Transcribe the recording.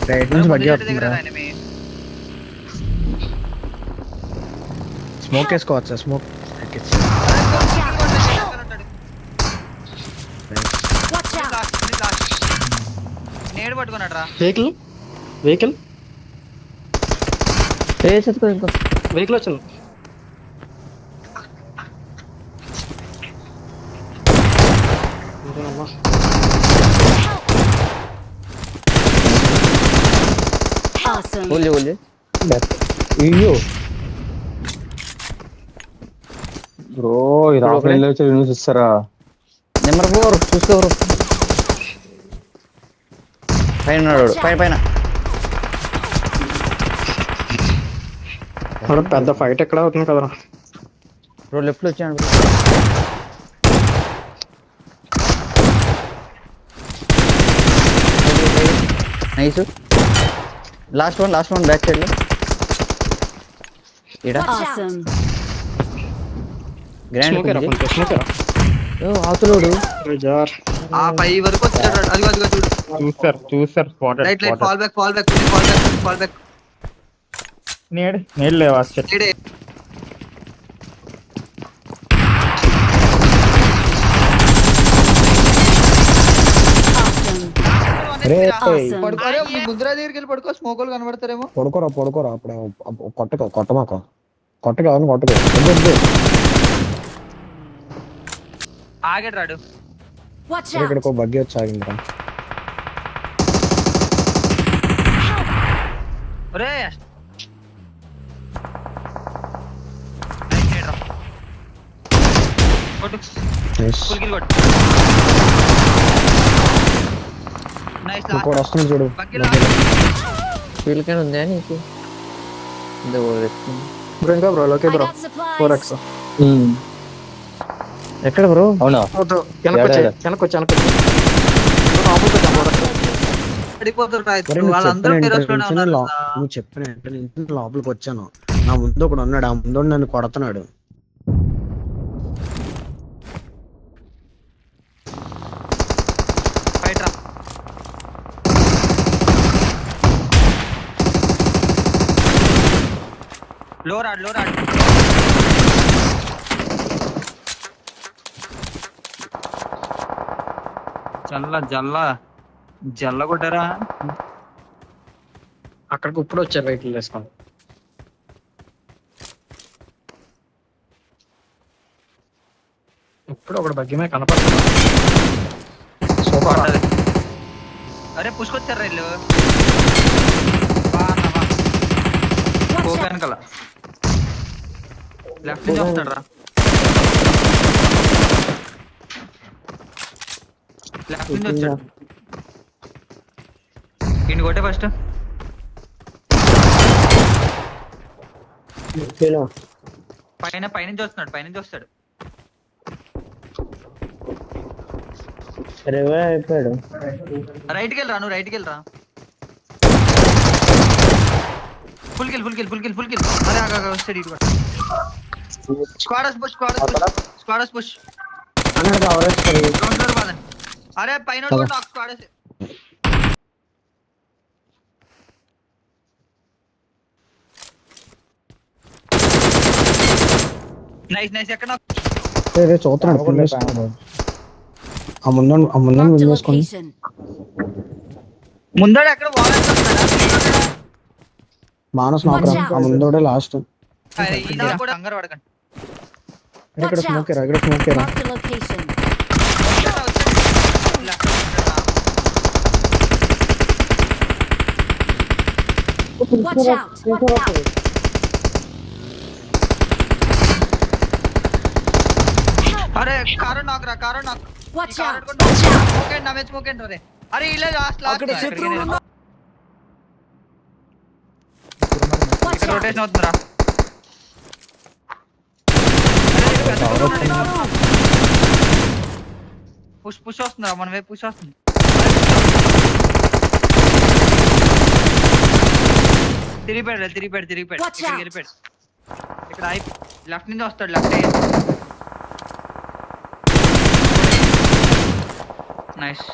Right నుంచి buggy వస్తుందిరా. Smoke వేసుకోవచ్చా? స్మోక్ నేడు పట్టుకున్నాడు రా. వెహికల్ వెహికల్ ఇంకో వెహికల్ వచ్చింది. ఓన్లీ అయ్యో బ్రో ఈ రాఫెల్ చూస్తారా? నెంబర్ 4 చూసుకోరు. పైన ఉన్నాడు, పైన పెద్ద ఫైట్ ఎక్కడ అవుతుంది కదరా. బ్రో లెఫ్ట్ లో వచ్చాడు. Nice. Last one back side లో ఇడా గ్రాండ్ ఆతులోడు ఆ పై వరకు వచ్చాడు. అదిగో చూడు. చూసారు రైట్ ఫాల్ బ్యాక్. నేడు లేవా? నేడే. పడుకోరే ముందర దగ్గరికి వెళ్ళి పడుకో. స్మోకులు కనబడతారేమో. పడుకోరా అప్పుడే కొట్టమాక కొట్టగా కొట్టదు. ఆగడు రాడు. ఇక్కడికో బగ్గి వచ్చి ఆగిందిరా. ఒరే కొట్టు. ఫుల్ కిల్ కొట్టు. నైస్. ఇంకోటి వస్తుంది చూడు. ఫీల్ క్యాన్ ఉందా నీకు? ఇంకా బ్రో ఓకే బ్రో 4x ఎక్కడ బ్రో? అవునా? వాళ్ళందరూ నువ్వు చెప్పిన లోపలికి వచ్చాను. నా ముందు ఒకడు ఉన్నాడు. ఆ ముందు నన్ను కొడుతున్నాడు. లో రాడ్ జల్ల కొట్టారా. అక్కడికి ఇప్పుడు వచ్చారు వెహికల్ వేసుకొని. ఇప్పుడు ఒకటి బగ్గిమే కనపడుతుంది. అరే పుష్కొచ్చారా వీళ్ళు. వెనకాల లెఫ్ట్ నుంచి వస్తున్నాడు రా. లెఫ్ట్ నుంచి వచ్చాడు. ఇంటి కొట్టే ఫస్ట్. పైనుంచి వస్తాడు. రైట్కి వెళ్ళరా. నువ్వు రైట్కి వెళ్ళరా. Full kill. అరే వస్తాడు ఇటు. స్క్వాడస్ పుష్. అరే పైన స్క్వాడస్. నైస్. ఎక్కడ చూస్తున్నాడు. ముందడు ఎక్కడ మానస్ ఆ ముందోడే లాస్ట్. కంగారు పడకండి. ఇక్కడ స్మోక్ అరే కారు నాక్. స్మోక్ రే. అరే ఇలా లాస్ట్ రొటేషన్ అవుతుందిరా. పుష్ వస్తుందిరా. మన వైపు పుష్ వస్తుంది. తిరిగిపోయాడు. ఇక్కడికి వెళ్ళిపోయాడు. ఇక్కడ లెఫ్ట్ నుంచి వస్తాడు. నైస్.